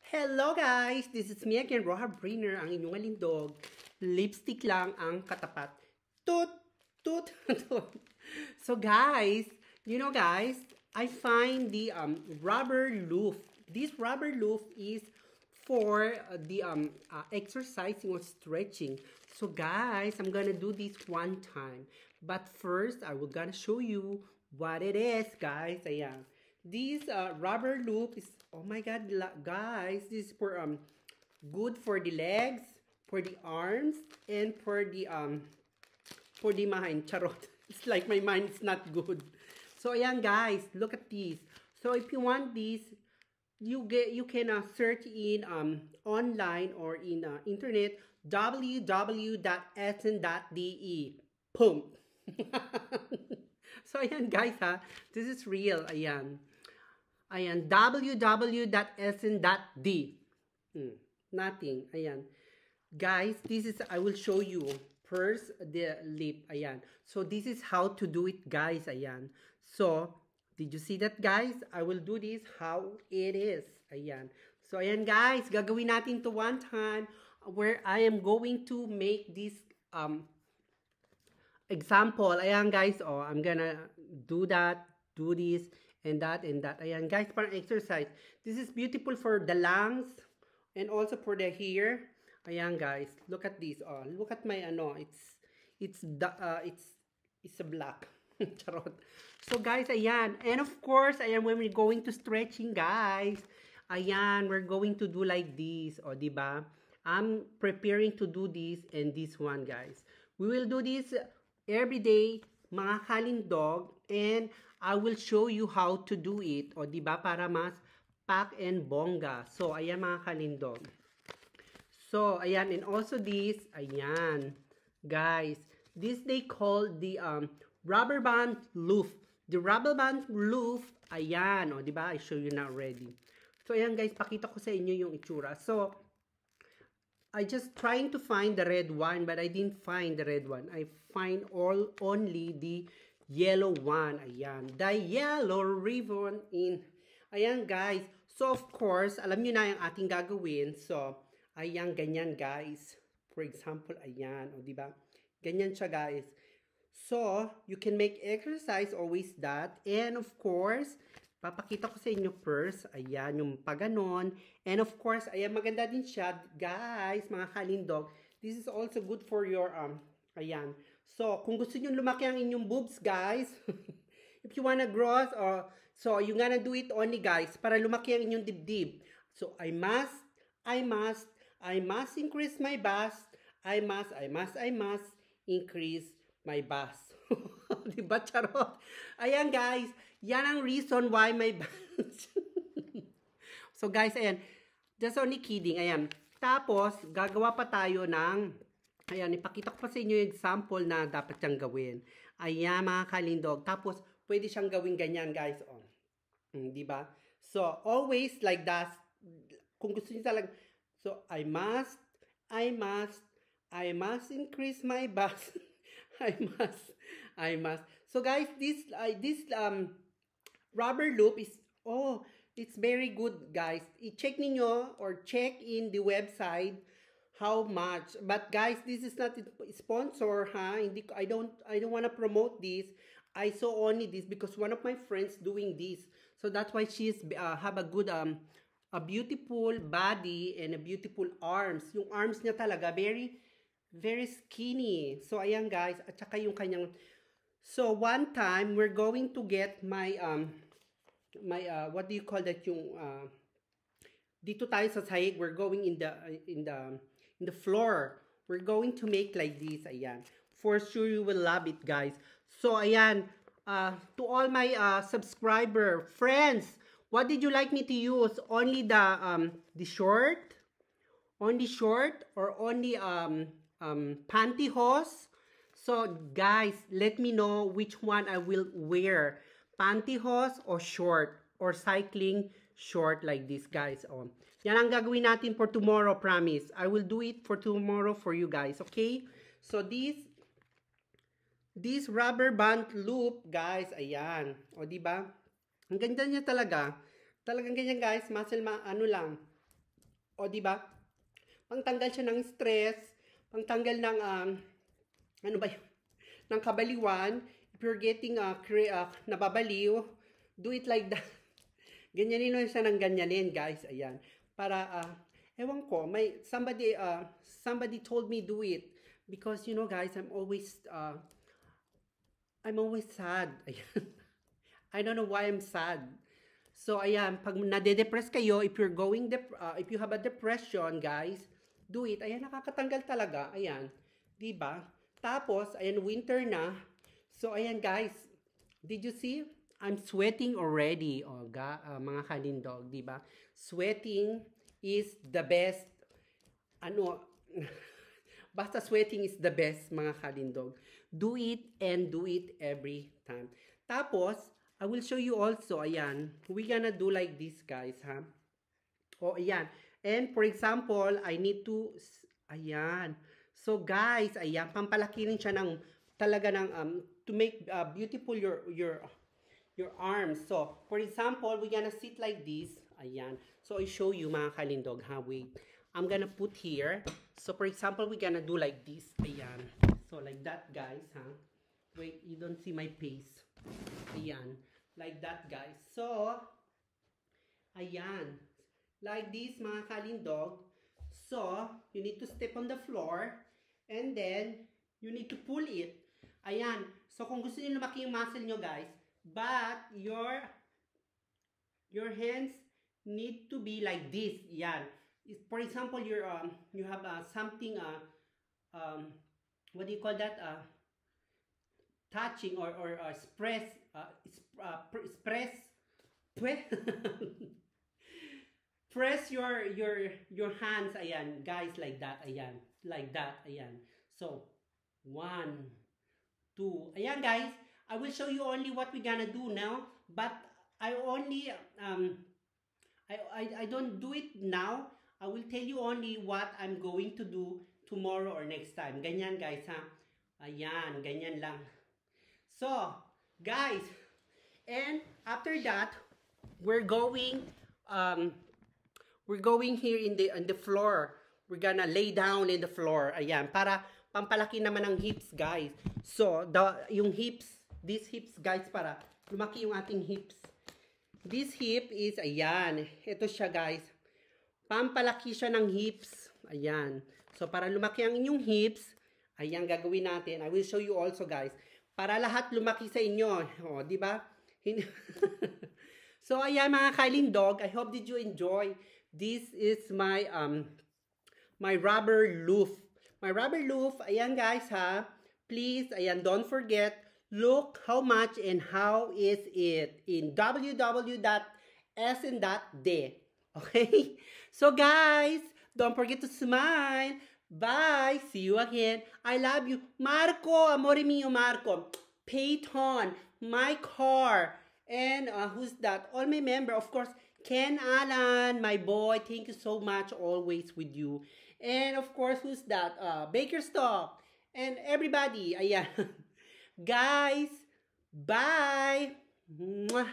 Hello guys! This is me again, Roha Brainer, ang inyong alindog. Lipstick lang ang katapat. Toot! Toot! Toot! So guys, guys, I find the rubber loop. This rubber loop is for the exercising or stretching. So guys, I'm gonna do this one time. But first, I will gonna show you what it is, guys. Ayan. This rubber loop is, oh my god, guys, this is for good for the legs, for the arms, and for the mind. Charot. It's like my mind is not good. So ayan guys, look at this. So if you want this, you can search in online or in internet www.essen.de. Boom. So ayan guys ha, this is real. Ayan. Ayan, www.essen.d. Nothing. Ayan. Guys, this is, I will show you first the lip. Ayan. So, this is how to do it, guys. Ayan. So, did you see that, guys? I will do this how it is. Ayan. So, ayan, guys. Gagawin natin to one time where I am going to make this example. Ayan, guys. Oh, I'm gonna do that, do this, and that. Ayan, guys, parang exercise. This is beautiful for the lungs and also for the hair. Ayan, guys, look at this. Oh, look at my it's a black. Charot. So, guys, ayan. And of course, ayan, when we're going to stretching, guys, ayan, we're going to do like this. O, diba? I'm preparing to do this and this one, guys. We will do this every day, mga kalindog, and I will show you how to do it. O, diba? Para mas pak and bongga. So, ayan mga kalindog. So, ayan. And also this, ayan. Guys, this they call the rubber band loop. The rubber band loop, ayan. O, diba? I show you now already. So, ayan guys. Pakita ko sa inyo yung itsura. So, I just trying to find the red one, but I didn't find the red one. I find only the yellow one. Ayan. The yellow ribbon in. Ayan, guys. So, of course, alam nyo na yung ating gagawin. So, ayan, ganyan, guys. For example, ayan. O, diba? Ganyan siya, guys. So, you can make exercise always that. And, of course, papakita ko sa inyo first. Ayan, yung paganon. And, of course, ayan, maganda din siya. Guys, mga kalindog. This is also good for your, ayan. So, kung gusto nyo lumaki ang inyong boobs, guys, if you wanna grow, so, you're gonna do it only, guys, para lumaki ang inyong dibdib. So, I must increase my bust. I must increase my bust. Diba, charot? Ayan, guys, yan ang reason why my bust. So, guys, ayan, just only kidding, ayan. Tapos, gagawa pa tayo ng, ayan, ipakita ko pa sa inyo yung example na dapat siyang gawin. Ayan, mga kalindog. Tapos, pwede siyang gawin ganyan, guys. Oh. Diba? So, always like that. Kung gusto niyo talaga. So, I must increase my bust. I must. So, guys, this rubber loop is, oh, it's very good, guys. I-check niyo or check in the website how much. But guys, this is not a sponsor, ha? I don't want to promote this. I saw only this because one of my friends doing this. So that's why she's have a good a beautiful body and a beautiful arms. Yung arms niya talaga very skinny. So ayan guys, at saka yung kanyang. So one time we're going to get my what do you call that, yung dito tayo sa sahig, we're going in the floor. We're going to make like this. Ayan. For sure you will love it, guys. So ayan, to all my subscriber friends, what did you like me to use? Only the short? Only short or only pantyhose? So guys, let me know which one I will wear. Pantyhose or short or cycling short like this, guys. Oh. Yan ang gagawin natin for tomorrow, promise. I will do it for tomorrow for you guys, okay? So this rubber band loop, guys, ayan. O, diba? Ang ganda niya talaga. Talagang ganyan, guys. Muscle, ano lang. O, di ba? Pangtanggal siya ng stress, pangtanggal ng, ano ba yun? Ng kabaliwan. If you're getting nababaliw, do it like that. Ganyanin mo siya ng ganyanin, guys. Ayan. Para, ewan ko, somebody told me do it. Because, you know, guys, I'm always sad. Ayan. I don't know why I'm sad. So, ayan, pag nade-depress kayo, if you have a depression, guys, do it. Ayan, nakakatanggal talaga. Ayan. Diba? Tapos, ayan, winter na. So, ayan, guys. Did you see? I'm sweating already. Oh, mga kalindog, diba? Sweating is the best. Basta sweating is the best, mga kalindog. Do it and do it every time. Tapos, I will show you also, ayan, we gonna do like this, guys, ha? O, ayan. And, for example, I need to, ayan. So, guys, ayan, pampalaki rin siya ng, talaga ng, to make beautiful your arms. So, for example, we gonna sit like this, ayan. So, I show you, mga kalindog, ha? Wait. I'm gonna put here. So, for example, we gonna do like this, ayan. So, like that, guys, ha? Wait, you don't see my face. Ayan. Like that, guys. So, ayan. Like this, mga kalindog. So, you need to step on the floor. And then, you need to pull it. Ayan. So, kung gusto niyo lumaki yung muscle nyo, guys, but your hands need to be like this. Ayan. For example, you have something, what do you call that? Touching or express press your hands, ayan, guys, like that, ayan, like that, ayan. So 1 2, ayan, guys. I will show you only what we gonna do now, but I only I don't do it now. I will tell you only what I'm going to do tomorrow or next time. Ganyan, guys, ha? Ayan, ganyan lang. So, guys, and after that, we're going here on the floor. We're gonna lay down in the floor. Ayan, para pampalaki naman ng hips, guys. So, yung hips, these hips, guys, para lumaki yung ating hips. This hip is, ayan, ito siya, guys. Pampalaki siya ng hips. Ayan. So, para lumaki ang inyong hips, ayan, gagawin natin. I will show you also, guys. Para lahat lumaki sa inyo. O, di ba? So, ayan, mga kalindog. I hope did you enjoy. This is my my rubber loaf. My rubber loaf, ayan, guys, ha? Please, ayan, don't forget, look how much and how is it in www.sn.d. Okay? So, guys, don't forget to smile. Bye. See you again. I love you. Marco, amore mio, Marco. Peyton, my car. And who's that? All my member, of course, Ken Alan, my boy. Thank you so much. Always with you. And, of course, who's that? Bakerstock. And everybody. Ayan. Guys, bye. Mwah.